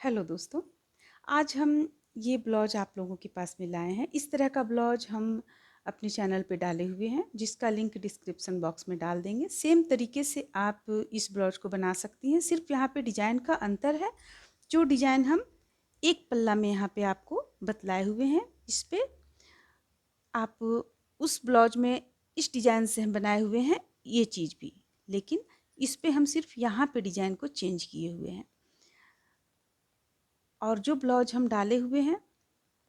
Hello दोस्तों, आज हम ये ब्लाउज आप लोगों के पास में लाए हैं। इस तरह का ब्लाउज हम अपने चैनल पे डाले हुए हैं, जिसका लिंक डिस्क्रिप्शन बॉक्स में डाल देंगे। सेम तरीके से आप इस ब्लाउज को बना सकती हैं, सिर्फ यहाँ पे डिजाइन का अंतर है। जो डिजाइन हम एक पल्ला में यहाँ पे आपको बतलाए हुए हैं, इस पे आप उस ब्लाउज में इस डिजाइन से हम बनाए हुए हैं ये चीज़ भी, लेकिन इस पे हम सिर्फ यहाँ पे डिजाइन को चेंज किए हुए हैं। और जो ब्लाउज हम डाले हुए हैं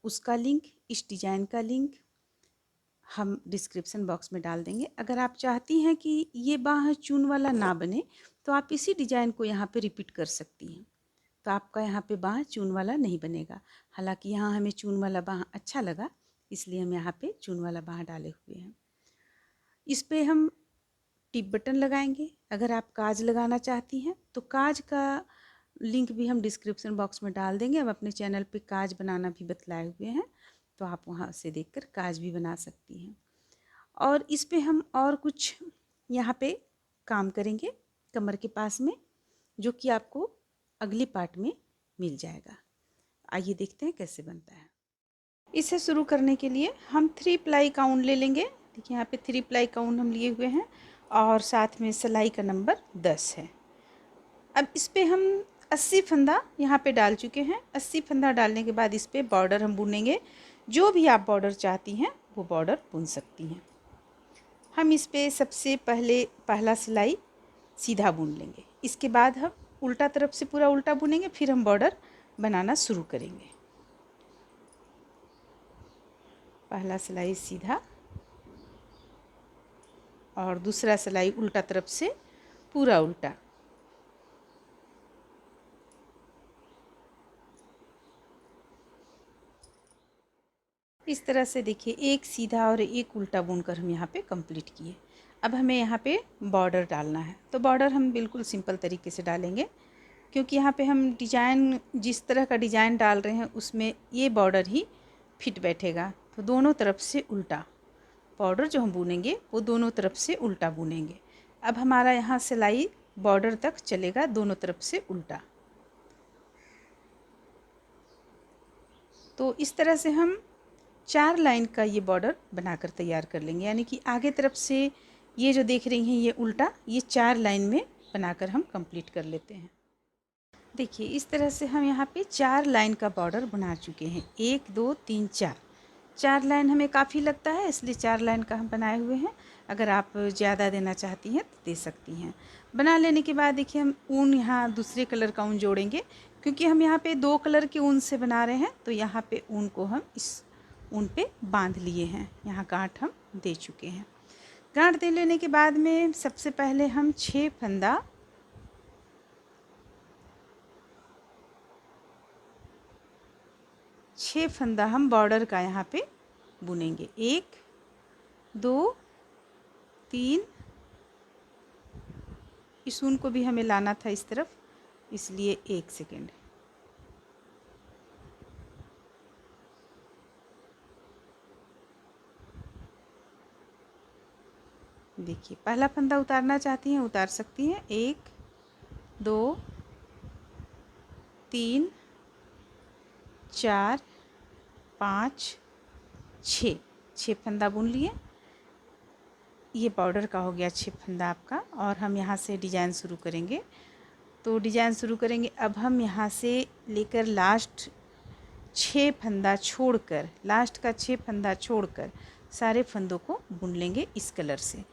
उसका लिंक, इस डिज़ाइन का लिंक हम डिस्क्रिप्शन बॉक्स में डाल देंगे। अगर आप चाहती हैं कि ये बाह चून वाला ना बने तो आप इसी डिज़ाइन को यहाँ पे रिपीट कर सकती हैं, तो आपका यहाँ पे बाह चून वाला नहीं बनेगा। हालांकि यहाँ हमें चून वाला बाह अच्छा लगा, इसलिए हम यहाँ पे चून वाला बाह डाले हुए हैं। इस पे हम टिप बटन लगाएंगे। अगर आप काज लगाना चाहती हैं तो काज का लिंक भी हम डिस्क्रिप्शन बॉक्स में डाल देंगे। हम अपने चैनल पे काज बनाना भी बतलाए हुए हैं, तो आप वहाँ से देखकर काज भी बना सकती हैं। और इस पे हम और कुछ यहाँ पे काम करेंगे कमर के पास में, जो कि आपको अगली पार्ट में मिल जाएगा। आइए देखते हैं कैसे बनता है। इसे शुरू करने के लिए हम 3 प्लाई का ऊन ले लेंगे। देखिए यहाँ पे 3 प्लाई का ऊन हम लिए हुए हैं और साथ में सिलाई का नंबर 10 है। अब इस पे हम 80 फंदा यहाँ पे डाल चुके हैं। 80 फंदा डालने के बाद इस पे बॉर्डर हम बुनेंगे। जो भी आप बॉर्डर चाहती हैं वो बॉर्डर बुन सकती हैं। हम इस पे सबसे पहले पहला सिलाई सीधा बुन लेंगे। इसके बाद हम उल्टा तरफ से पूरा उल्टा बुनेंगे, फिर हम बॉर्डर बनाना शुरू करेंगे। पहला सिलाई सीधा और दूसरा सिलाई उल्टा तरफ से पूरा उल्टा। इस तरह से देखिए एक सीधा और एक उल्टा बुनकर हम यहाँ पे कंप्लीट किए। अब हमें यहाँ पे बॉर्डर डालना है, तो बॉर्डर हम बिल्कुल सिंपल तरीके से डालेंगे, क्योंकि यहाँ पे हम डिजाइन जिस तरह का डिजाइन डाल रहे हैं उसमें ये बॉर्डर ही फिट बैठेगा। तो दोनों तरफ से उल्टा बॉर्डर जो हम बुनेंगे वो दोनों तरफ से उल्टा बुनेंगे। अब हमारा यहाँ सिलाई बॉर्डर तक चलेगा दोनों तरफ से उल्टा। तो इस तरह से हम 4 लाइन का ये बॉर्डर बनाकर तैयार कर लेंगे, यानी कि आगे तरफ से ये जो देख रही हैं ये उल्टा, ये 4 लाइन में बनाकर हम कंप्लीट कर लेते हैं। देखिए इस तरह से हम यहाँ पे 4 लाइन का बॉर्डर बना चुके हैं। 1 2 3 4, 4 लाइन हमें काफ़ी लगता है, इसलिए 4 लाइन का हम बनाए हुए हैं। अगर आप ज़्यादा देना चाहती हैं तो दे सकती हैं। बना लेने के बाद देखिए हम ऊन यहाँ दूसरे कलर का ऊन जोड़ेंगे, क्योंकि हम यहाँ पे 2 कलर के ऊन से बना रहे हैं, तो यहाँ पे ऊन को हम इस ऊन पे बांध लिए हैं। यहाँ गांठ हम दे चुके हैं। गांठ दे लेने के बाद में सबसे पहले हम 6 फंदा हम बॉर्डर का यहाँ पे बुनेंगे। 1 2 3, इस ऊन को भी हमें लाना था इस तरफ, इसलिए 1 सेकेंड। देखिए पहला फंदा उतारना चाहती हैं उतार सकती हैं। 1 2 3 4 5 6, 6 फंदा बुन लिए। ये बॉर्डर का हो गया 6 फंदा आपका। और हम यहाँ से डिजाइन शुरू करेंगे। तो डिजाइन शुरू करेंगे। अब हम यहाँ से लेकर लास्ट 6 फंदा छोड़कर, लास्ट का 6 फंदा छोड़कर सारे फंदों को बुन लेंगे इस कलर से।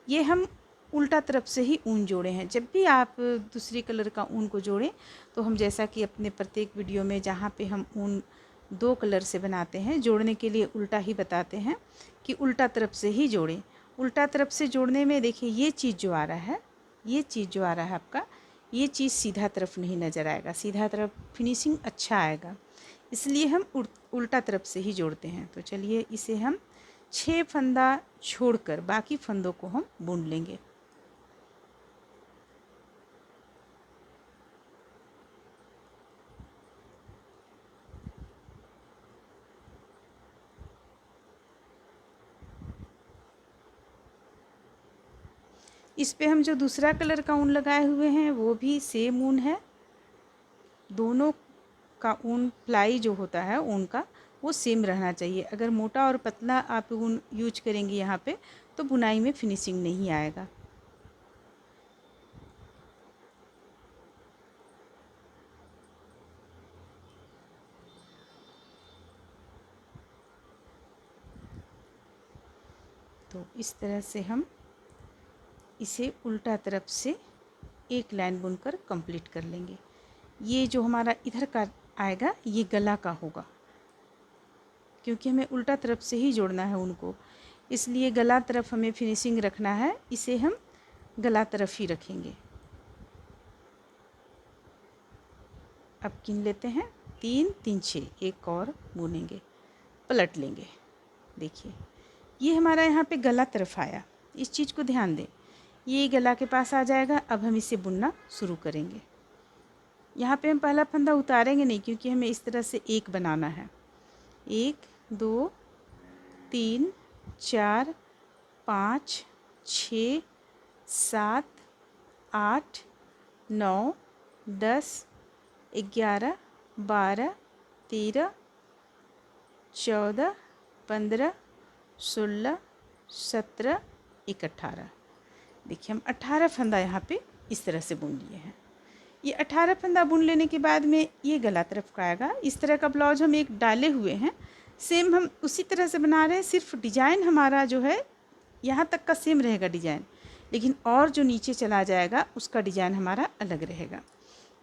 ये हम उल्टा तरफ से ही ऊन जोड़े हैं। जब भी आप दूसरी कलर का ऊन को जोड़ें तो हम जैसा कि अपने प्रत्येक वीडियो में जहाँ पे हम ऊन 2 कलर से बनाते हैं, जोड़ने के लिए उल्टा ही बताते हैं कि उल्टा तरफ से ही जोड़ें। उल्टा तरफ से जोड़ने में देखिए ये चीज़ जो आ रहा है, ये चीज़ जो आ रहा है आपका, ये चीज़ सीधा तरफ नहीं नज़र आएगा। सीधा तरफ फिनिशिंग अच्छा आएगा, इसलिए हम उल्टा तरफ से ही जोड़ते हैं। तो चलिए इसे हम 6 फंदा छोड़कर बाकी फंदों को हम बुन लेंगे। इस पे हम जो दूसरा कलर का ऊन लगाए हुए हैं वो भी सेम ऊन है। दोनों का ऊन प्लाई जो होता है ऊन का वो सेम रहना चाहिए। अगर मोटा और पतला आप ऊन यूज करेंगी यहाँ पे तो बुनाई में फिनिशिंग नहीं आएगा। तो इस तरह से हम इसे उल्टा तरफ से एक लाइन बुनकर कंप्लीट कर लेंगे। ये जो हमारा इधर का आएगा ये गला का होगा, क्योंकि हमें उल्टा तरफ से ही जोड़ना है उनको, इसलिए गला तरफ हमें फिनिशिंग रखना है। इसे हम गला तरफ ही रखेंगे। अब गिन लेते हैं 3 3 6, एक और बुनेंगे, पलट लेंगे। देखिए ये हमारा यहाँ पे गला तरफ आया, इस चीज़ को ध्यान दें, ये गला के पास आ जाएगा। अब हम इसे बुनना शुरू करेंगे। यहाँ पे हम पहला फंदा उतारेंगे नहीं, क्योंकि हमें इस तरह से एक बनाना है। 1 2 3 4 5 6 7 8 9 10 11 12 13 14 15 16 17 18। देखिए हम 18 फंदा यहाँ पे इस तरह से बुन लिए हैं। ये 18 फंदा बुन लेने के बाद में ये गला तरफ का आएगा। इस तरह का ब्लाउज हम एक डाले हुए हैं, सेम हम उसी तरह से बना रहे हैं, सिर्फ डिजाइन हमारा जो है यहाँ तक का सेम रहेगा डिजाइन, लेकिन और जो नीचे चला जाएगा उसका डिजाइन हमारा अलग रहेगा।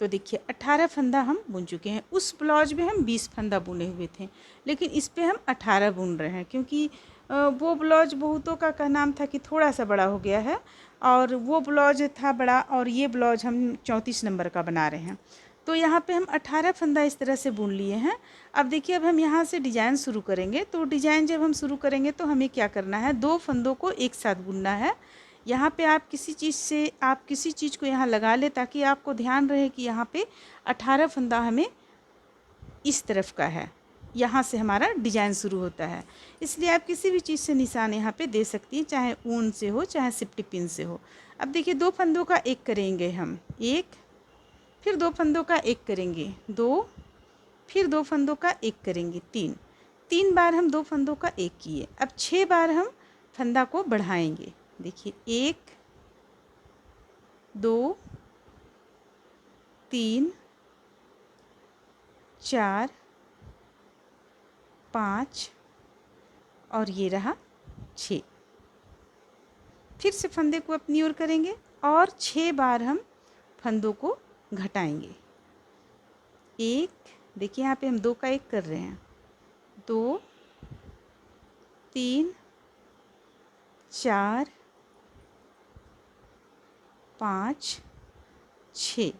तो देखिए 18 फंदा हम बुन चुके हैं। उस ब्लाउज में हम 20 फंदा बुने हुए थे, लेकिन इस पे हम 18 बुन रहे हैं, क्योंकि वो ब्लाउज बहुतों का कहना था कि थोड़ा सा बड़ा हो गया है, और वो ब्लाउज था बड़ा और ये ब्लाउज हम 34 नंबर का बना रहे हैं। तो यहाँ पे हम 18 फंदा इस तरह से बुन लिए हैं। अब देखिए अब हम यहाँ से डिज़ाइन शुरू करेंगे। तो डिज़ाइन जब हम शुरू करेंगे तो हमें क्या करना है, 2 फंदों को एक साथ बुनना है। यहाँ पे आप किसी चीज़ को यहाँ लगा ले, ताकि आपको ध्यान रहे कि यहाँ पे 18 फंदा हमें इस तरफ का है, यहाँ से हमारा डिजाइन शुरू होता है। इसलिए आप किसी भी चीज़ से निशान यहाँ पे दे सकती हैं, चाहे ऊन से हो चाहे सिफ्टी पिन से हो। अब देखिए 2 फंदों का एक करेंगे हम, 1, फिर 2 फंदों का एक करेंगे 2, फिर 2 फंदों का एक करेंगे 3। 3 बार हम 2 फंदों का एक किए। अब 6 बार हम फंदा को बढ़ाएंगे। देखिए 1 2 3 4 5 और ये रहा 6। फिर से फंदे को अपनी ओर करेंगे और 6 बार हम फंदों को घटाएंगे। 1, देखिए यहाँ पे हम 2 का एक कर रहे हैं, 2 3 4 5 6।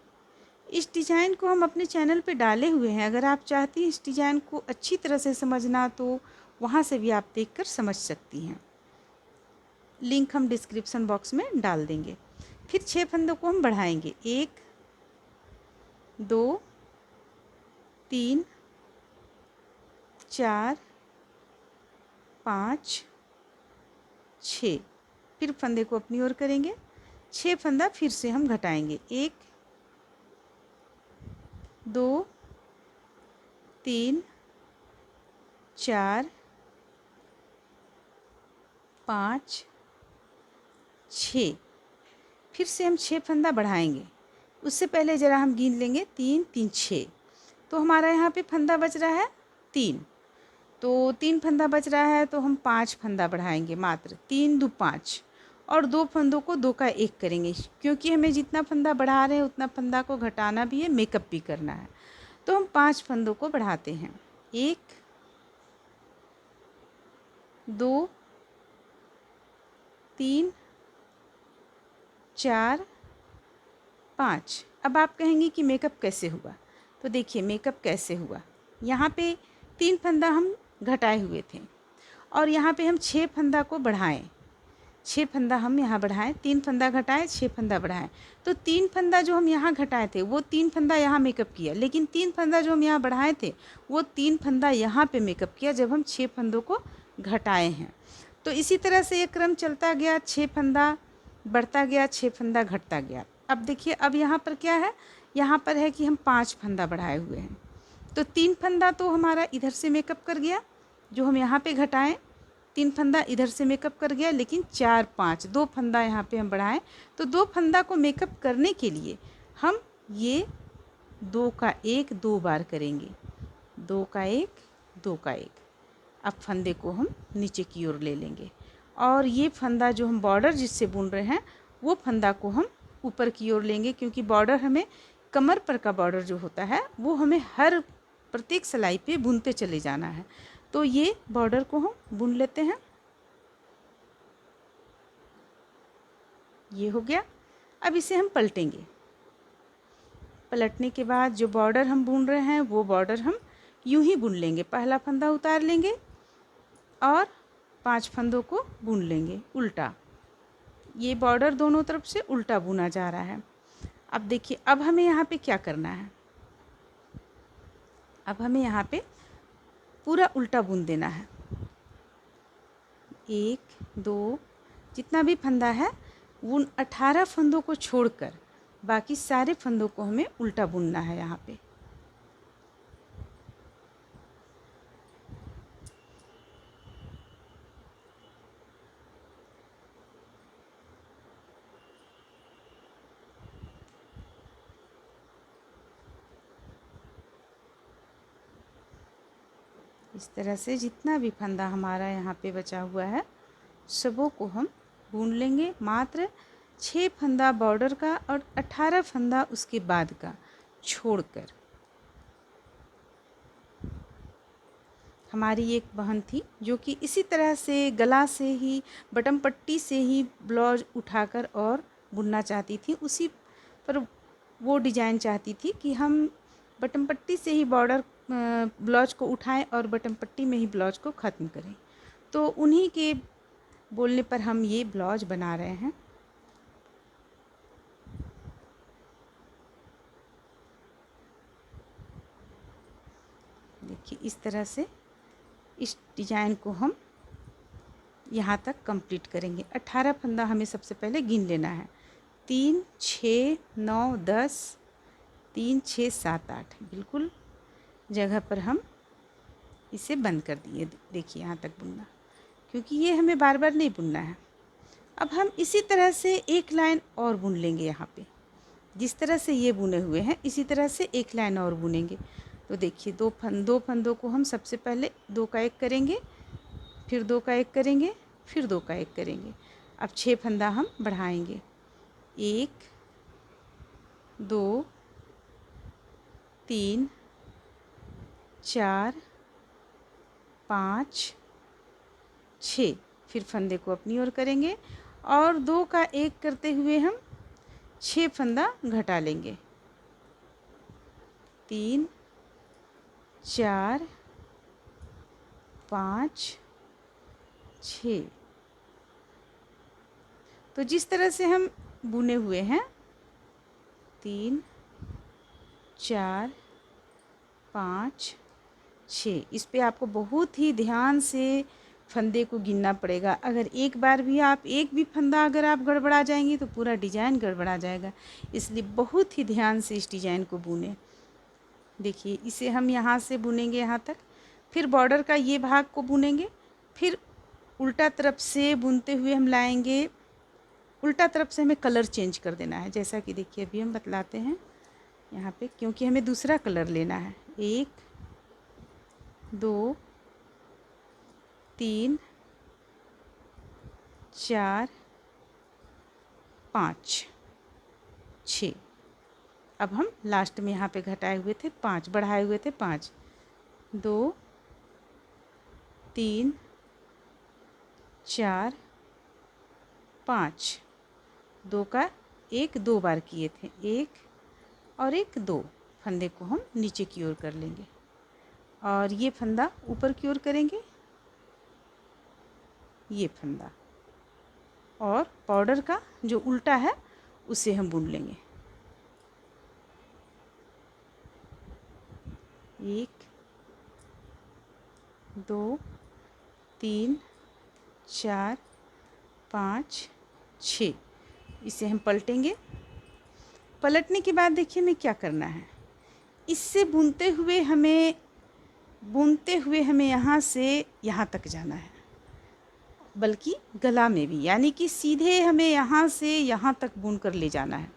इस डिज़ाइन को हम अपने चैनल पे डाले हुए हैं। अगर आप चाहती हैं इस डिज़ाइन को अच्छी तरह से समझना तो वहाँ से भी आप देखकर समझ सकती हैं। लिंक हम डिस्क्रिप्शन बॉक्स में डाल देंगे। फिर 6 फंदों को हम बढ़ाएंगे, 1 2 3 4 5 6। फिर फंदे को अपनी ओर करेंगे, 6 फंदा फिर से हम घटाएंगे, 1 2 3 4 5 6। फिर से हम 6 फंदा बढ़ाएंगे। उससे पहले ज़रा हम गिन लेंगे, 3 3 6। तो हमारा यहाँ पे फंदा बच रहा है 3। तो 3 फंदा बच रहा है तो हम 5 फंदा बढ़ाएंगे, मात्र 3 2 5, और 2 फंदों को 2 का एक करेंगे, क्योंकि हमें जितना फंदा बढ़ा रहे हैं उतना फंदा को घटाना भी है, मेकअप भी करना है। तो हम 5 फंदों को बढ़ाते हैं, 1 2 3 4 5। अब आप कहेंगी कि मेकअप कैसे हुआ, तो देखिए मेकअप कैसे हुआ। यहाँ पे 3 फंदा हम घटाए हुए थे और यहाँ पे हम 6 फंदा को बढ़ाएं, 6 फंदा हम यहाँ बढ़ाएं, 3 फंदा घटाएं, 6 फंदा बढ़ाएं। तो 3 फंदा जो हम यहाँ घटाए थे वो 3 फंदा यहाँ मेकअप किया, लेकिन 3 फंदा जो हम यहाँ बढ़ाए थे वो 3 फंदा यहाँ पे मेकअप किया जब हम 6 फंदों को घटाए हैं। तो इसी तरह से ये क्रम चलता गया, 6 फंदा बढ़ता गया, 6 फंदा घटता गया। अब देखिए अब यहाँ पर क्या है, यहाँ पर है कि हम 5 फंदा बढ़ाए हुए हैं। तो 3 फंदा तो हमारा इधर से मेकअप कर गया, जो हम यहाँ पे घटाएं 3 फंदा इधर से मेकअप कर गया, लेकिन 4 5 2 फंदा यहाँ पे हम बढ़ाएं। तो 2 फंदा को मेकअप करने के लिए हम ये 2 का 1 2 बार करेंगे, 2 का 1 2 का 1। अब फंदे को हम नीचे की ओर ले लेंगे और ये फंदा जो हम बॉर्डर जिससे बुन रहे हैं वो फंदा को हम ऊपर की ओर लेंगे, क्योंकि बॉर्डर हमें कमर पर का बॉर्डर जो होता है वो हमें हर प्रत्येक सिलाई पे बुनते चले जाना है। तो ये बॉर्डर को हम बुन लेते हैं। ये हो गया। अब इसे हम पलटेंगे। पलटने के बाद जो बॉर्डर हम बुन रहे हैं वो बॉर्डर हम यूं ही बुन लेंगे। पहला फंदा उतार लेंगे और 5 फंदों को बुन लेंगे उल्टा। ये बॉर्डर दोनों तरफ से उल्टा बुना जा रहा है। अब देखिए, अब हमें यहाँ पे क्या करना है। अब हमें यहाँ पे पूरा उल्टा बुन देना है। 1 2 जितना भी फंदा है उन 18 फंदों को छोड़कर बाकी सारे फंदों को हमें उल्टा बुनना है यहाँ पे। इस तरह से जितना भी फंदा हमारा यहाँ पे बचा हुआ है सबों को हम बुन लेंगे। मात्र 6 फंदा बॉर्डर का और 18 फंदा उसके बाद का छोड़कर। हमारी एक बहन थी जो कि इसी तरह से गला से ही बटन पट्टी से ही ब्लाउज उठाकर और बुनना चाहती थी। उसी पर वो डिज़ाइन चाहती थी कि हम बटन पट्टी से ही बॉर्डर ब्लाउज को उठाएं और बटन पट्टी में ही ब्लाउज को ख़त्म करें। तो उन्हीं के बोलने पर हम ये ब्लाउज बना रहे हैं। देखिए, इस तरह से इस डिज़ाइन को हम यहाँ तक कंप्लीट करेंगे। 18 फंदा हमें सबसे पहले गिन लेना है। 3 6 9 10 3 6 7 8 बिल्कुल जगह पर हम इसे बंद कर दिए। देखिए, यहाँ तक बुनना, क्योंकि ये हमें बार बार नहीं बुनना है। अब हम इसी तरह से एक लाइन और बुन लेंगे। यहाँ पे जिस तरह से ये बुने हुए हैं इसी तरह से एक लाइन और बुनेंगे। तो देखिए, दो फंदों को हम सबसे पहले 2 का 1 करेंगे, फिर 2 का 1 करेंगे, फिर 2 का 1 करेंगे। अब 6 फंदा हम बढ़ाएंगे। 1 2 3 4 5 6। फिर फंदे को अपनी ओर करेंगे और 2 का 1 करते हुए हम 6 फंदा घटा लेंगे। 3 4 5 6। तो जिस तरह से हम बुने हुए हैं 3 4 5 6, इस पे आपको बहुत ही ध्यान से फंदे को गिनना पड़ेगा। अगर एक बार भी आप एक भी फंदा अगर आप गड़बड़ा जाएंगी तो पूरा डिज़ाइन गड़बड़ा जाएगा। इसलिए बहुत ही ध्यान से इस डिज़ाइन को बुनें। देखिए, इसे हम यहाँ से बुनेंगे यहाँ तक, फिर बॉर्डर का ये भाग को बुनेंगे, फिर उल्टा तरफ से बुनते हुए हम लाएंगे। उल्टा तरफ से हमें कलर चेंज कर देना है, जैसा कि देखिए अभी हम बतलाते हैं यहाँ पे, क्योंकि हमें दूसरा कलर लेना है। 1 2 3 4 5 6। अब हम लास्ट में यहाँ पे घटाए हुए थे 5, बढ़ाए हुए थे 5। 2 3 4 5। 2 का 1 2 बार किए थे, 1 और 1 2। फंदे को हम नीचे की ओर कर लेंगे और ये फंदा ऊपर की ओर करेंगे। ये फंदा और बॉर्डर का जो उल्टा है उसे हम बुन लेंगे। 1 2 3 4 5 6। इसे हम पलटेंगे। पलटने के बाद देखिए हमें क्या करना है। इससे बुनते हुए हमें यहाँ से यहाँ तक जाना है, बल्कि गला में भी, यानी कि सीधे हमें यहाँ से यहाँ तक बुन कर ले जाना है।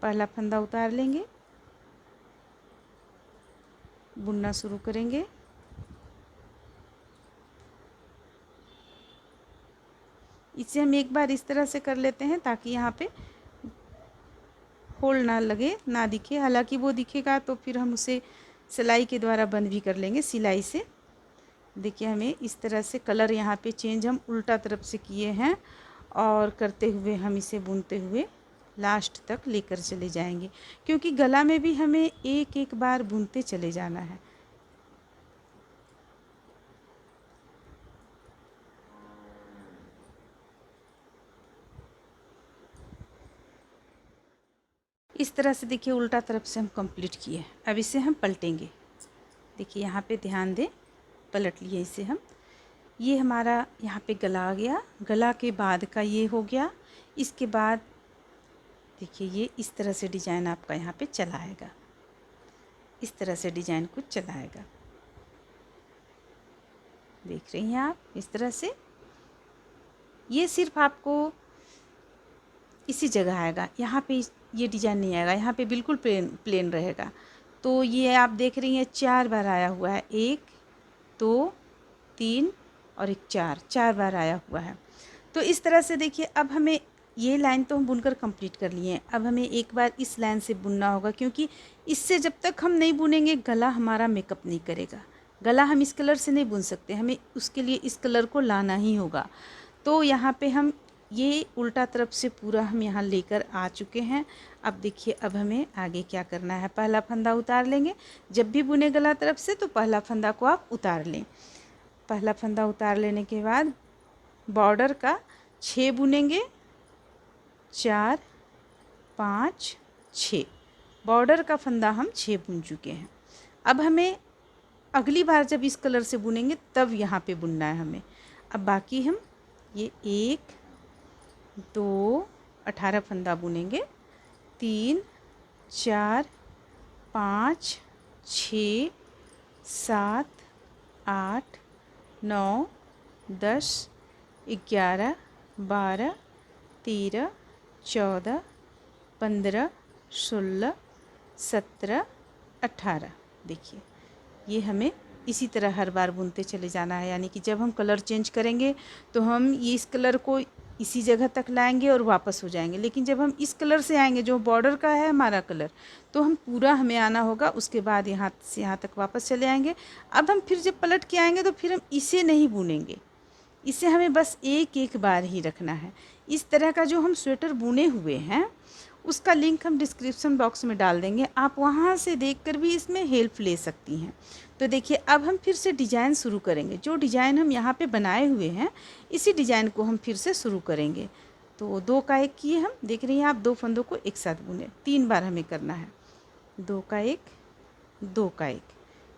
पहला फंदा उतार लेंगे, बुनना शुरू करेंगे। इसे हम एक बार इस तरह से कर लेते हैं ताकि यहाँ पे होल ना लगे, ना दिखे। हालांकि वो दिखेगा तो फिर हम उसे सिलाई के द्वारा बंद भी कर लेंगे, सिलाई से। देखिए हमें इस तरह से कलर यहाँ पे चेंज हम उल्टा तरफ से किए हैं, और करते हुए हम इसे बुनते हुए लास्ट तक लेकर चले जाएंगे, क्योंकि गला में भी हमें एक एक बार बुनते चले जाना है। इस तरह से देखिए उल्टा तरफ से हम कंप्लीट किए। अब इसे हम पलटेंगे। देखिए यहाँ पे ध्यान दें, पलट लिए इसे हम। ये हमारा यहाँ पे गला आ गया, गला के बाद का ये हो गया। इसके बाद देखिए ये इस तरह से डिजाइन आपका यहाँ पे चला आएगा, इस तरह से डिजाइन कुछ चला आएगा। देख रही हैं आप, इस तरह से। ये सिर्फ आपको इसी जगह आएगा, यहाँ पे ये डिजाइन नहीं आएगा, यहाँ पे बिल्कुल प्लेन रहेगा। तो ये आप देख रही हैं 4 बार आया हुआ है, 1 2 3 और एक 4 बार आया हुआ है। तो इस तरह से देखिए अब हमें ये लाइन तो हम बुनकर कंप्लीट कर लिए हैं। अब हमें एक बार इस लाइन से बुनना होगा, क्योंकि इससे जब तक हम नहीं बुनेंगे गला हमारा मेकअप नहीं करेगा। गला हम इस कलर से नहीं बुन सकते, हमें उसके लिए इस कलर को लाना ही होगा। तो यहाँ पे हम ये उल्टा तरफ से पूरा हम यहाँ लेकर आ चुके हैं। अब देखिए अब हमें आगे क्या करना है। पहला फंदा उतार लेंगे। जब भी बुने गला तरफ से तो पहला फंदा को आप उतार लें। पहला फंदा उतार लेने के बाद बॉर्डर का 6 बुनेंगे, 4 5 6। बॉर्डर का फंदा हम 6 बुन चुके हैं। अब हमें अगली बार जब इस कलर से बुनेंगे तब यहाँ पे बुनना है हमें। अब बाकी हम ये 1 2 18 फंदा बुनेंगे, 3 4 5 6 7 8 9 10 11 12 13 14 15 16 17 18। देखिए ये हमें इसी तरह हर बार बुनते चले जाना है, यानी कि जब हम कलर चेंज करेंगे तो हम ये इस कलर को इसी जगह तक लाएंगे और वापस हो जाएंगे। लेकिन जब हम इस कलर से आएंगे जो बॉर्डर का है हमारा कलर, तो हम पूरा हमें आना होगा, उसके बाद यहाँ से यहाँ तक वापस चले आएंगे। अब हम फिर जब पलट के आएंगे तो फिर हम इसे नहीं बुनेंगे, इसे हमें बस एक एक बार ही रखना है। इस तरह का जो हम स्वेटर बुने हुए हैं उसका लिंक हम डिस्क्रिप्शन बॉक्स में डाल देंगे, आप वहाँ से देखकर भी इसमें हेल्प ले सकती हैं। तो देखिए अब हम फिर से डिज़ाइन शुरू करेंगे। जो डिज़ाइन हम यहाँ पे बनाए हुए हैं इसी डिज़ाइन को हम फिर से शुरू करेंगे। तो 2 का 1 किए हम, देख रही हैं आप, 2 फंदों को एक साथ बुने। 3 बार हमें करना है, 2 का 1 2 का 1,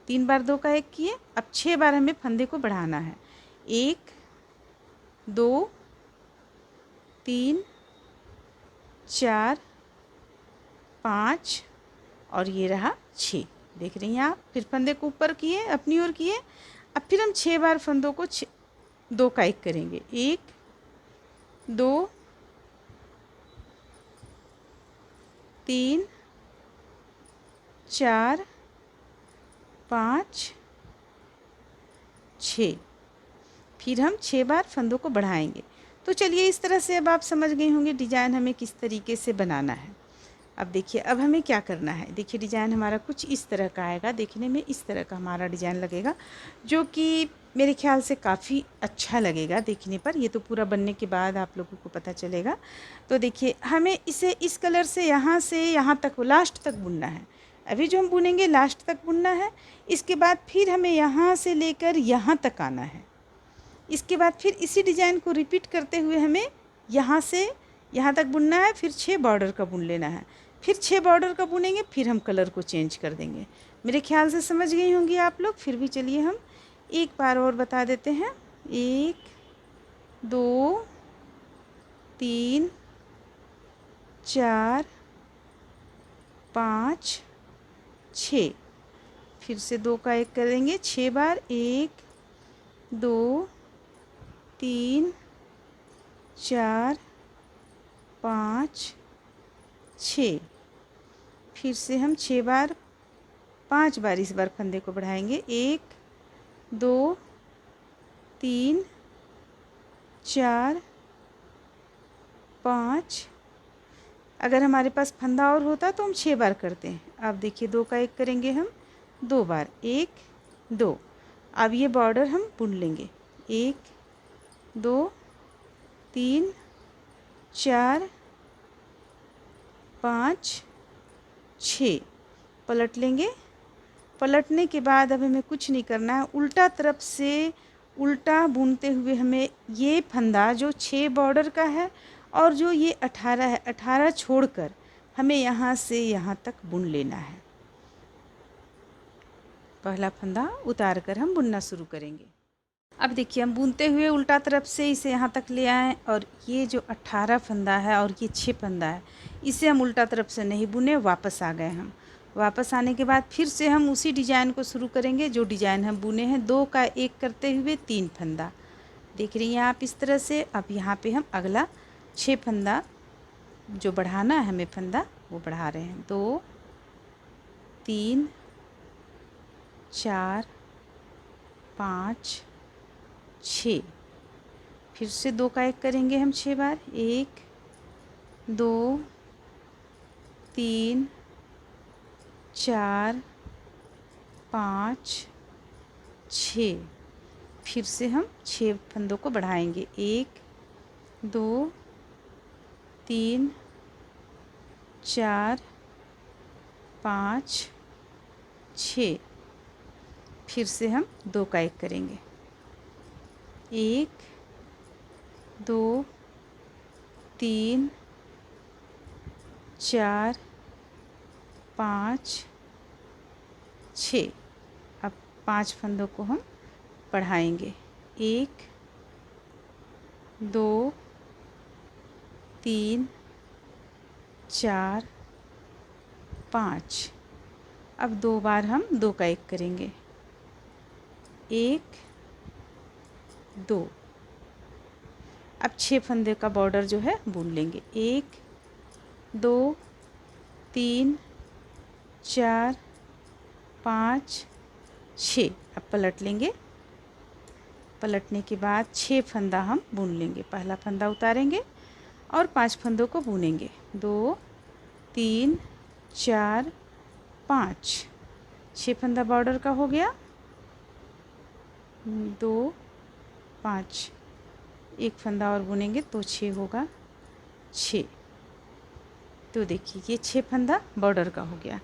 3 बार 2 का 1 किए। अब 6 बार हमें फंदे को बढ़ाना है, 1 2 3 4 5 और ये रहा 6। देख रही हैं आप, फिर फंदे को ऊपर किए, अपनी ओर किए। अब फिर हम 6 बार फंदों को 2 का 1 करेंगे, 1 2 3 4 5 6। फिर हम 6 बार फंदों को बढ़ाएंगे। तो चलिए इस तरह से अब आप समझ गई होंगे डिज़ाइन हमें किस तरीके से बनाना है। अब देखिए अब हमें क्या करना है। देखिए डिज़ाइन हमारा कुछ इस तरह का आएगा, देखने में इस तरह का हमारा डिज़ाइन लगेगा, जो कि मेरे ख्याल से काफ़ी अच्छा लगेगा देखने पर। ये तो पूरा बनने के बाद आप लोगों को पता चलेगा। तो देखिए हमें इसे इस कलर से यहाँ तक लास्ट तक बुनना है। अभी जो हम बुनेंगे लास्ट तक बुनना है। इसके बाद फिर हमें यहाँ से लेकर यहाँ तक आना है। इसके बाद फिर इसी डिज़ाइन को रिपीट करते हुए हमें यहाँ से यहाँ तक बुनना है। फिर 6 बॉर्डर का बुन लेना है, फिर 6 बॉर्डर का बुनेंगे, फिर हम कलर को चेंज कर देंगे। मेरे ख्याल से समझ गई होंगी आप लोग। फिर भी चलिए हम एक बार और बता देते हैं। 1 2 3 4 5 6, फिर से 2 का 1 करेंगे 6 बार, 1 2 3 4 5 6, फिर से हम 6 बार 5 बार इस बार फंदे को बढ़ाएंगे, 1 2 3 4 5। अगर हमारे पास फंदा और होता तो हम 6 बार करते हैं। अब देखिए 2 का 1 करेंगे हम 2 बार, 1 2। अब ये बॉर्डर हम बुन लेंगे, 1 2 3 4 5 6, पलट लेंगे। पलटने के बाद अब हमें कुछ नहीं करना है, उल्टा तरफ से उल्टा बुनते हुए हमें ये फंदा जो 6 बॉर्डर का है और जो ये 18 है, 18 छोड़कर हमें यहाँ से यहाँ तक बुन लेना है। पहला फंदा उतार कर हम बुनना शुरू करेंगे। अब देखिए हम बुनते हुए उल्टा तरफ से इसे यहाँ तक ले आए और ये जो 18 फंदा है और ये 6 फंदा है, इसे हम उल्टा तरफ से नहीं बुने, वापस आ गए हम। वापस आने के बाद फिर से हम उसी डिजाइन को शुरू करेंगे जो डिजाइन हम बुने हैं। 2 का 1 करते हुए 3 फंदा, देख रही हैं आप इस तरह से। अब यहाँ पे हम अगला 6 फंदा जो बढ़ाना है हमें फंदा, वो बढ़ा रहे हैं। 2 3 4 5 6, फिर से 2 का 1 करेंगे हम 6 बार, 1 2 3 4 5 6, फिर से हम 6 फंदों को बढ़ाएंगे, 1 2 3 4 5 6, फिर से हम 2 का 1 करेंगे, 1 2 3 4 5 6। अब 5 फंदों को हम बढ़ाएंगे, 1 2 3 4 5। अब 2 बार हम 2 का 1 करेंगे, 1 2। अब 6 फंदे का बॉर्डर जो है बुन लेंगे, 1 2 3 4 5 6। अब पलट लेंगे। पलटने के बाद 6 फंदा हम बुन लेंगे। पहला फंदा उतारेंगे और 5 फंदों को बुनेंगे, 2 3 4 5। 6 फंदा बॉर्डर का हो गया, 2 5, एक फंदा और बुनेंगे तो 6 होगा, 6। तो देखिए ये 6 फंदा बॉर्डर का हो गया।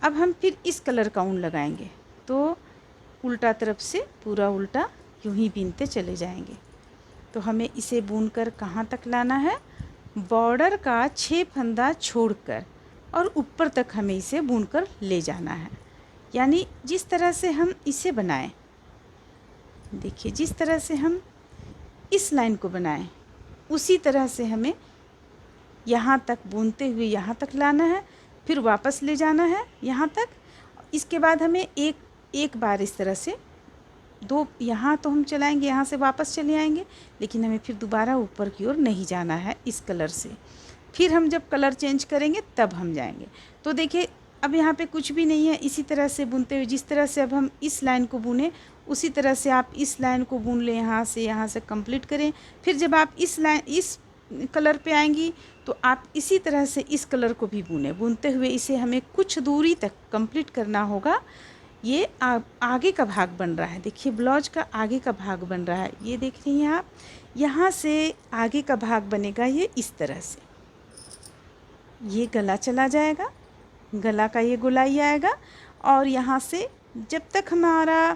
अब हम फिर इस कलर का ऊन लगाएंगे, तो उल्टा तरफ से पूरा उल्टा यूं ही बीनते चले जाएंगे। तो हमें इसे बुनकर कहाँ तक लाना है, बॉर्डर का 6 फंदा छोड़कर और ऊपर तक हमें इसे बुनकर ले जाना है। यानी जिस तरह से हम इसे बनाएं, देखिए जिस तरह से हम इस लाइन को बनाएं, उसी तरह से हमें यहाँ तक बुनते हुए यहाँ तक लाना है, फिर वापस ले जाना है यहाँ तक। इसके बाद हमें एक बार इस तरह से 2 यहाँ तो हम चलाएंगे, यहाँ से वापस चले आएंगे, लेकिन हमें फिर दोबारा ऊपर की ओर नहीं जाना है इस कलर से। फिर हम जब कलर चेंज करेंगे तब हम जाएंगे। तो देखिए अब यहाँ पे कुछ भी नहीं है, इसी तरह से बुनते हुए जिस तरह से अब हम इस लाइन को बुने उसी तरह से आप इस लाइन को बुन लें, यहाँ से कंप्लीट करें। फिर जब आप इस कलर पे आएंगी तो आप इसी तरह से इस कलर को भी बुनते हुए इसे हमें कुछ दूरी तक कंप्लीट करना होगा। ये आगे का भाग बन रहा है, देखिए ब्लाउज का आगे का भाग बन रहा है, ये देख रही हैं आप। यहाँ से आगे का भाग बनेगा ये इस तरह से, ये गला चला जाएगा, गला का ये गोलाई आएगा। और यहाँ से जब तक हमारा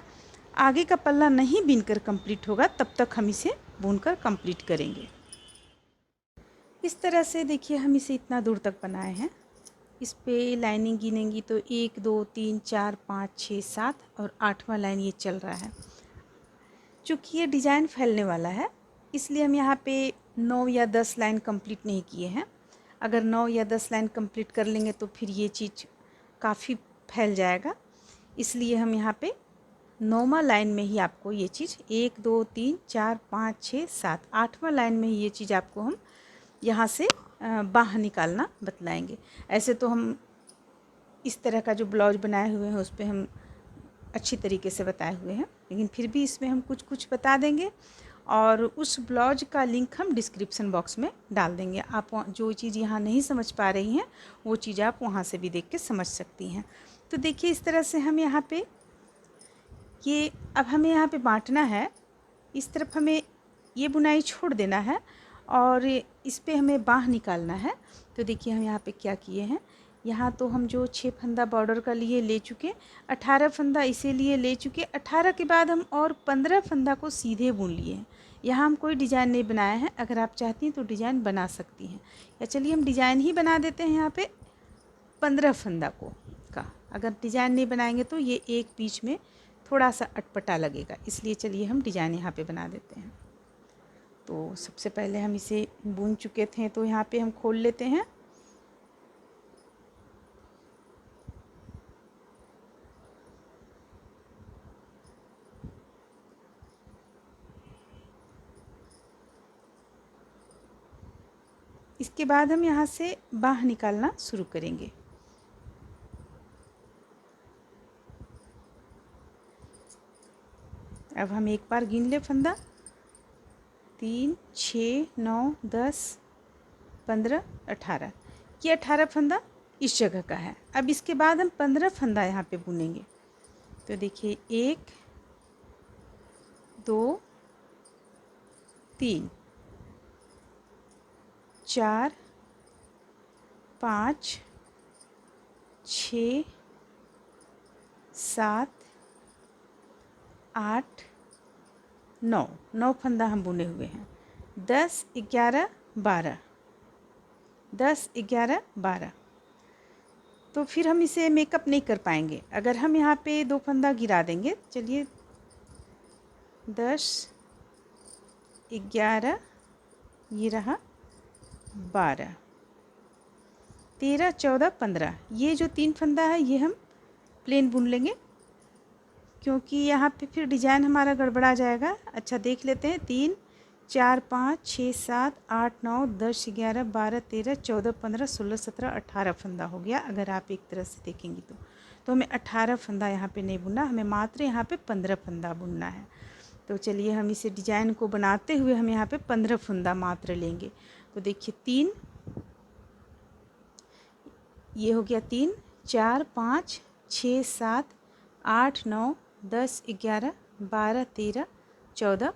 आगे का पल्ला नहीं बीनकर कंप्लीट होगा तब तक हम इसे बुनकर कंप्लीट करेंगे। इस तरह से देखिए हम इसे इतना दूर तक बनाए हैं। इस पे लाइनिंग गिनेंगी तो 1 2 3 4 5 6 7 और 8वां लाइन ये चल रहा है। चूँकि ये डिज़ाइन फैलने वाला है इसलिए हम यहाँ पे 9 या 10 लाइन कंप्लीट नहीं किए हैं। अगर 9 या 10 लाइन कंप्लीट कर लेंगे तो फिर ये चीज़ काफ़ी फैल जाएगा, इसलिए हम यहाँ पे 9वां लाइन में ही आपको ये चीज़ 1 2 3 4 5 6 7 8वां लाइन में ही ये चीज़ आपको हम यहाँ से बाँह निकालना बतलाएंगे। ऐसे तो हम इस तरह का जो ब्लाउज बनाए हुए हैं उस पर हम अच्छी तरीके से बताए हुए हैं, लेकिन फिर भी इसमें हम कुछ कुछ बता देंगे और उस ब्लाउज का लिंक हम डिस्क्रिप्शन बॉक्स में डाल देंगे। आप जो चीज़ यहाँ नहीं समझ पा रही हैं वो चीज़ आप वहाँ से भी देख के समझ सकती हैं। तो देखिए इस तरह से हम यहाँ पे ये अब हमें यहाँ पे बांटना है, इस तरफ हमें ये बुनाई छोड़ देना है और इस पे हमें बाँह निकालना है। तो देखिए हम यहाँ पे क्या किए हैं, यहाँ तो हम जो 6 फंदा बॉर्डर का लिए ले चुके, 18 फंदा इसीलिए ले चुके, 18 के बाद हम और 15 फंदा को सीधे बुन लिए हैं। यहाँ हम कोई डिज़ाइन नहीं बनाया है, अगर आप चाहती हैं तो डिज़ाइन बना सकती हैं, या चलिए हम डिज़ाइन ही बना देते हैं यहाँ पे 15 फंदा को का। अगर डिज़ाइन नहीं बनाएंगे तो ये एक बीच में थोड़ा सा अटपटा लगेगा, इसलिए चलिए हम डिज़ाइन यहाँ पे बना देते हैं। तो सबसे पहले हम इसे बुन चुके थे तो यहाँ पे हम खोल लेते हैं। इसके बाद हम यहाँ से बाँह निकालना शुरू करेंगे। अब हम एक बार गिन ले फंदा, 3 6 9 10 15 18, ये 18 फंदा इस जगह का है। अब इसके बाद हम 15 फंदा यहाँ पे बुनेंगे। तो देखिए 1 2 3 4 5 6 7 8 9 फंदा हम बुने हुए हैं। 10 11 12 10 11 12। तो फिर हम इसे मेकअप नहीं कर पाएंगे अगर हम यहाँ पे 2 फंदा गिरा देंगे। चलिए 10 11 ये रहा 12 13 14 15, ये जो 3 फंदा है ये हम प्लेन बुन लेंगे, क्योंकि यहाँ पे फिर डिज़ाइन हमारा गड़बड़ा जाएगा। अच्छा देख लेते हैं, 3 4 5 6 7 8 9 10 11 12 13 14 15 16 17 18 फंदा हो गया। अगर आप एक तरह से देखेंगी तो हमें 18 फंदा यहाँ पे नहीं बुनना, हमें मात्र यहाँ पे 15 फंदा बुनना है। तो चलिए हम इसे डिज़ाइन को बनाते हुए हम यहाँ पे 15 फंदा मात्र लेंगे। तो देखिए 3, ये हो गया 3 4 5 6 7 8 9 10 11 12 13 14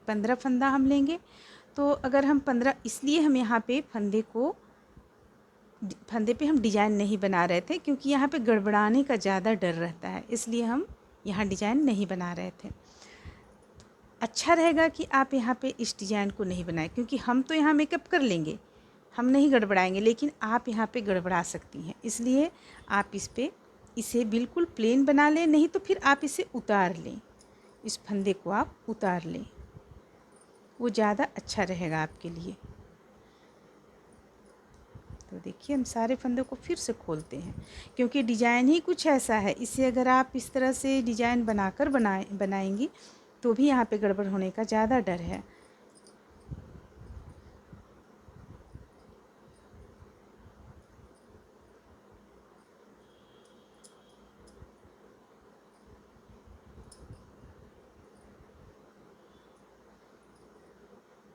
15 फंदा हम लेंगे। तो अगर हम 15, इसलिए हम यहाँ पे फंदे पे हम डिज़ाइन नहीं बना रहे थे, क्योंकि यहाँ पे गड़बड़ाने का ज़्यादा डर रहता है, इसलिए हम यहाँ डिज़ाइन नहीं बना रहे थे। अच्छा रहेगा कि आप यहाँ पे इस डिज़ाइन को नहीं बनाएं, क्योंकि हम तो यहाँ मेकअप कर लेंगे, हम नहीं गड़बड़ाएंगे, लेकिन आप यहाँ पे गड़बड़ा सकती हैं। इसलिए आप इसे बिल्कुल प्लेन बना लें, नहीं तो फिर आप इसे उतार लें, इस फंदे को आप उतार लें, वो ज़्यादा अच्छा रहेगा आपके लिए। तो देखिए हम सारे फंदे को फिर से खोलते हैं, क्योंकि डिज़ाइन ही कुछ ऐसा है, इसे अगर आप इस तरह से डिज़ाइन बनाकर बनाएंगी तो भी यहाँ पे गड़बड़ होने का ज़्यादा डर है।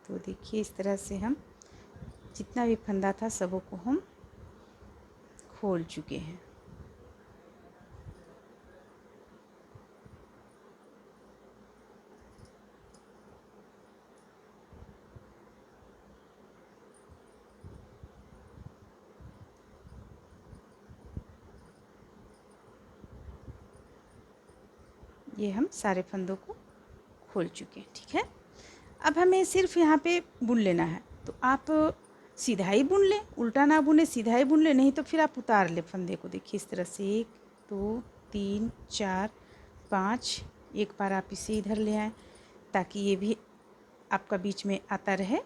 तो देखिए इस तरह से हम जितना भी फंदा था सबों को हम खोल चुके हैं। ये हम सारे फंदों को खोल चुके हैं, ठीक है। अब हमें सिर्फ यहाँ पे बुन लेना है, तो आप सीधा ही बुन लें, उल्टा ना बुने, सीधा ही बुन लें, नहीं तो फिर आप उतार लें फंदे को। देखिए इस तरह से 1 2 3 4 5, एक बार आप इसे इधर ले आएँ ताकि ये भी आपका बीच में आता रहे,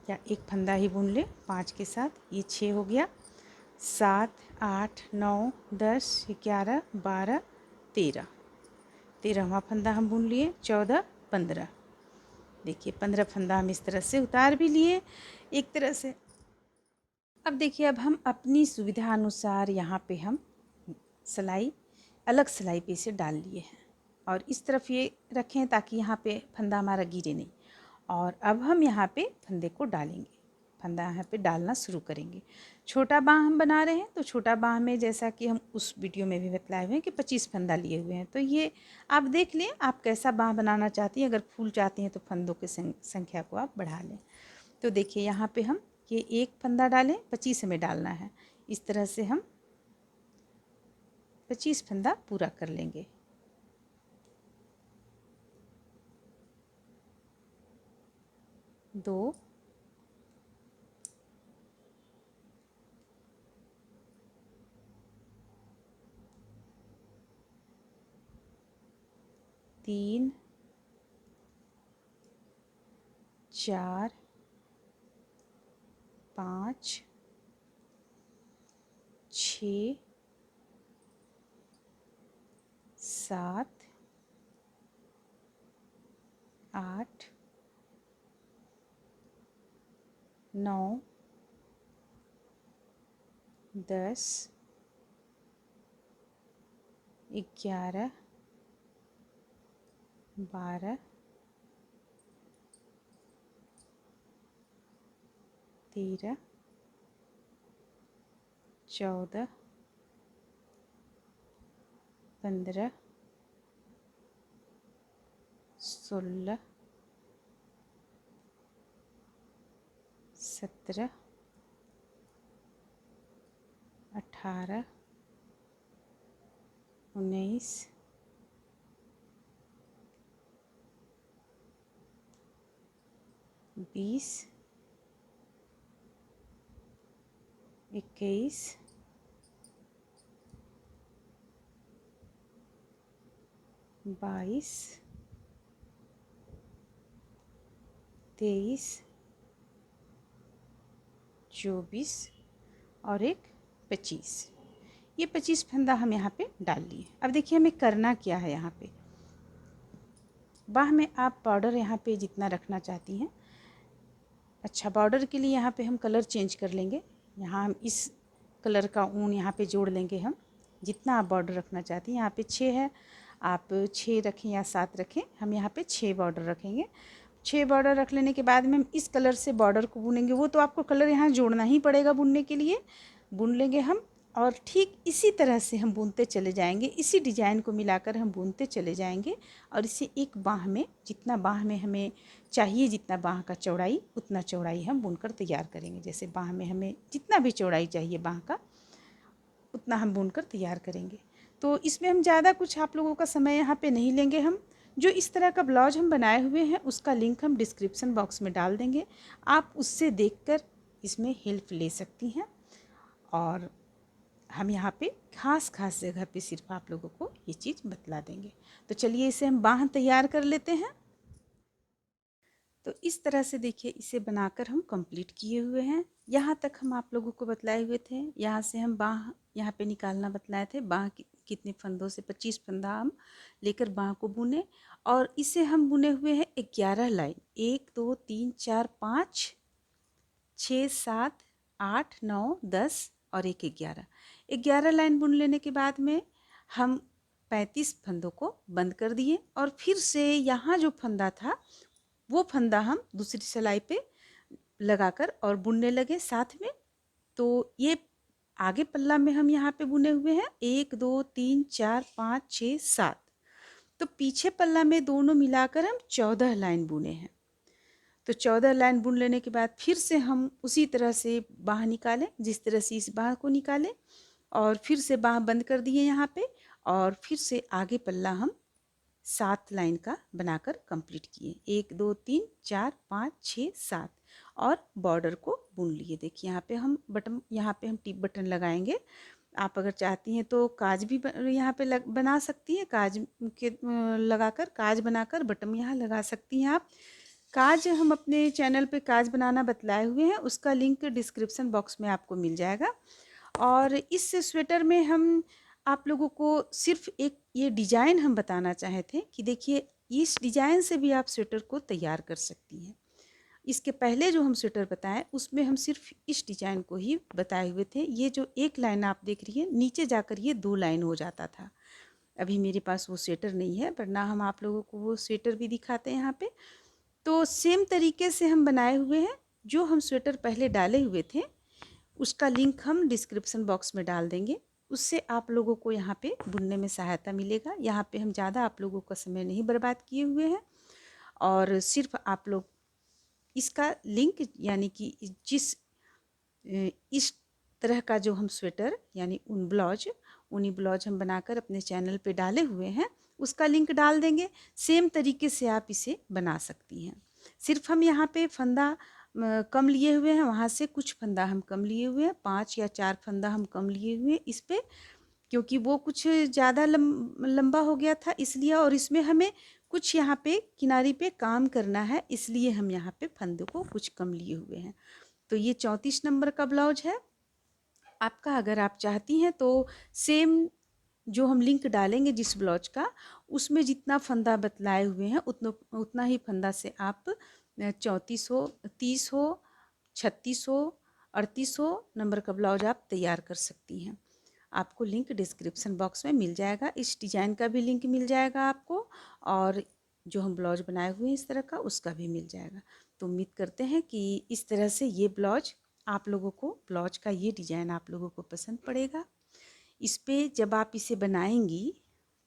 या एक फंदा ही बुन लें 5 के साथ, ये 6 हो गया। 7 8 9 10 11 12 13, 13वां फंदा हम बुन लिए। 14 15, देखिए 15 फंदा हम इस तरह से उतार भी लिए एक तरह से। अब देखिए अब हम अपनी सुविधा अनुसार यहाँ पे हम सिलाई अलग सिलाई पे इसे डाल लिए हैं और इस तरफ ये रखें ताकि यहाँ पे फंदा हमारा गिरे नहीं। और अब हम यहाँ पे फंदे को डालेंगे, फंदा यहाँ पे डालना शुरू करेंगे। छोटा बाँह हम बना रहे हैं तो छोटा बाँह में जैसा कि हम उस वीडियो में भी बतलाए हुए हैं कि 25 फंदा लिए हुए हैं, तो ये आप देख लें आप कैसा बाँह बनाना चाहती हैं। अगर फूल चाहती हैं तो फंदों की संख्या को आप बढ़ा लें। तो देखिए यहाँ पे हम ये एक फंदा डालें, 25 हमें डालना है। इस तरह से हम 25 फंदा पूरा कर लेंगे। दो, तीन, 4, 5, 6, 7, 8, 9, 10, 11, 12, 13, 14, 15, 16, 17, 18, 19, 20, 21, 22, 23, 24 और एक 25। ये 25 फंदा हम यहाँ पे डाल लिए। अब देखिए हमें करना क्या है। यहाँ पे बाह में आप बॉर्डर यहाँ पे जितना रखना चाहती हैं। अच्छा, बॉर्डर के लिए यहाँ पे हम कलर चेंज कर लेंगे। यहाँ हम इस कलर का ऊन यहाँ पे जोड़ लेंगे। हम जितना आप बॉर्डर रखना चाहती हैं, यहाँ पे 6 है, आप 6 रखें या 7 रखें, हम यहाँ पे 6 बॉर्डर रखेंगे। 6 बॉर्डर रख लेने के बाद में हम इस कलर से बॉर्डर को बुनेंगे। वो तो आपको कलर यहाँ जोड़ना ही पड़ेगा बुनने के लिए, बुन लेंगे हम। और ठीक इसी तरह से हम बुनते चले जाएंगे, इसी डिज़ाइन को मिलाकर हम बुनते चले जाएंगे। और इसे एक बाँह में, जितना बाँह में हमें चाहिए, जितना बाँह का चौड़ाई, उतना चौड़ाई हम बुनकर तैयार करेंगे। जैसे बाँह में हमें जितना भी चौड़ाई चाहिए बाँह का, उतना हम बुनकर तैयार करेंगे। तो इसमें हम ज़्यादा कुछ आप लोगों का समय यहाँ पे नहीं लेंगे। हम जो इस तरह का ब्लाउज हम बनाए हुए हैं उसका लिंक हम डिस्क्रिप्शन बॉक्स में डाल देंगे, आप उससे देखकर इसमें हेल्प ले सकती हैं। और हम यहाँ पे खास जगह पे सिर्फ आप लोगों को ये चीज़ बतला देंगे। तो चलिए इसे हम बाँह तैयार कर लेते हैं। तो इस तरह से देखिए इसे बनाकर हम कंप्लीट किए हुए हैं। यहाँ तक हम आप लोगों को बतलाए हुए थे। यहाँ से हम बाँह यहाँ पे निकालना बतलाए थे। बाँह कितने फंदों से 25 फंदा हम लेकर बाँह को बुने और इसे हम बुने हुए हैं 11 लाइन। 1 2 3 4 5 6 7 8 9 10 और एक 11 लाइन बुन लेने के बाद में हम 35 फंदों को बंद कर दिए और फिर से यहाँ जो फंदा था वो फंदा हम दूसरी सिलाई पे लगाकर और बुनने लगे साथ में। तो ये आगे पल्ला में हम यहाँ पे बुने हुए हैं 1 2 3 4 5 6 7। तो पीछे पल्ला में दोनों मिलाकर हम 14 लाइन बुने हैं। तो 14 लाइन बुन लेने के बाद फिर से हम उसी तरह से बाँह निकालें, जिस तरह से इस बाँह को निकालें, और फिर से बाँह बंद कर दिए यहाँ पे। और फिर से आगे पल्ला हम 7 लाइन का बनाकर कंप्लीट किए। 1 2 3 4 5 6 7 और बॉर्डर को बुन लिए। देखिए यहाँ पे हम बटन, यहाँ पे हम टिप बटन लगाएंगे। आप अगर चाहती हैं तो काज भी यहाँ पे बना सकती हैं। काज के लगाकर, काज बनाकर बटन यहाँ लगा सकती हैं आप। काज हम अपने चैनल पे काज बनाना बतलाए हुए हैं, उसका लिंक डिस्क्रिप्शन बॉक्स में आपको मिल जाएगा। और इस स्वेटर में हम आप लोगों को सिर्फ एक ये डिज़ाइन हम बताना चाहे थे कि देखिए इस डिज़ाइन से भी आप स्वेटर को तैयार कर सकती हैं। इसके पहले जो हम स्वेटर बताएं उसमें हम सिर्फ इस डिज़ाइन को ही बताए हुए थे। ये जो एक लाइन आप देख रही हैं नीचे जाकर ये 2 लाइन हो जाता था। अभी मेरे पास वो स्वेटर नहीं है, वरना हम आप लोगों को वो स्वेटर भी दिखाते हैं यहाँ पे। तो सेम तरीके से हम बनाए हुए हैं। जो हम स्वेटर पहले डाले हुए थे उसका लिंक हम डिस्क्रिप्शन बॉक्स में डाल देंगे। उससे आप लोगों को यहाँ पे बुनने में सहायता मिलेगा। यहाँ पे हम ज़्यादा आप लोगों का समय नहीं बर्बाद किए हुए हैं और सिर्फ आप लोग इसका लिंक यानी कि इस तरह का जो हम स्वेटर यानी ऊनी ब्लाउज हम बनाकर अपने चैनल पे डाले हुए हैं उसका लिंक डाल देंगे। सेम तरीके से आप इसे बना सकती हैं। सिर्फ हम यहाँ पे फंदा कम लिए हुए हैं, वहाँ से कुछ फंदा हम कम लिए हुए हैं, 5 या 4 फंदा हम कम लिए हुए हैं इस पे, क्योंकि वो कुछ ज़्यादा लंबा हो गया था इसलिए, और इसमें हमें कुछ यहाँ पे किनारी पे काम करना है इसलिए हम यहाँ पे फंदे को कुछ कम लिए हुए हैं। तो ये 34 नंबर का ब्लाउज है आपका। अगर आप चाहती हैं तो सेम जो हम लिंक डालेंगे जिस ब्लाउज का उसमें जितना फंदा बतलाए हुए हैं उतना ही फंदा से आप 34 हो, 30 हो, 36 हो, 38 हो नंबर का ब्लाउज आप तैयार कर सकती हैं। आपको लिंक डिस्क्रिप्शन बॉक्स में मिल जाएगा। इस डिज़ाइन का भी लिंक मिल जाएगा आपको और जो हम ब्लाउज बनाए हुए हैं इस तरह का उसका भी मिल जाएगा। तो उम्मीद करते हैं कि इस तरह से ये ब्लाउज आप लोगों को ब्लाउज का ये डिज़ाइन आप लोगों को पसंद पड़ेगा। इस पे जब आप इसे बनाएंगी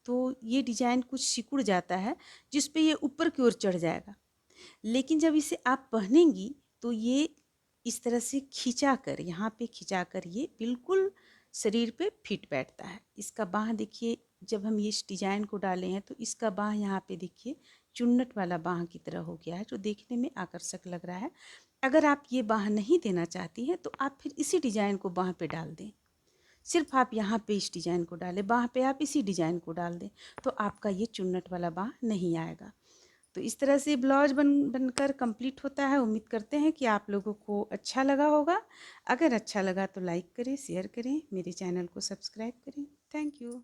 तो ये डिज़ाइन कुछ सिकुड़ जाता है जिस पे ये ऊपर की ओर चढ़ जाएगा, लेकिन जब इसे आप पहनेंगी तो ये इस तरह से खिंचा कर यहाँ पे खिंचा कर ये बिल्कुल शरीर पे फिट बैठता है। इसका बाँह देखिए, जब हम इस डिज़ाइन को डाले हैं तो इसका बाँह यहाँ पे देखिए चुन्नट वाला बाँह की तरह हो गया है जो देखने में आकर्षक लग रहा है। अगर आप ये बाँह नहीं देना चाहती हैं तो आप फिर इसी डिज़ाइन को बाँह पे डाल दें। सिर्फ आप यहाँ पे इस डिज़ाइन को डालें, बाँह पे आप इसी डिज़ाइन को डाल दें तो आपका ये चुन्नट वाला बाँह नहीं आएगा। तो इस तरह से ब्लाउज बनकर कंप्लीट होता है। उम्मीद करते हैं कि आप लोगों को अच्छा लगा होगा। अगर अच्छा लगा तो लाइक करें, शेयर करें, मेरे चैनल को सब्सक्राइब करें। Thank you.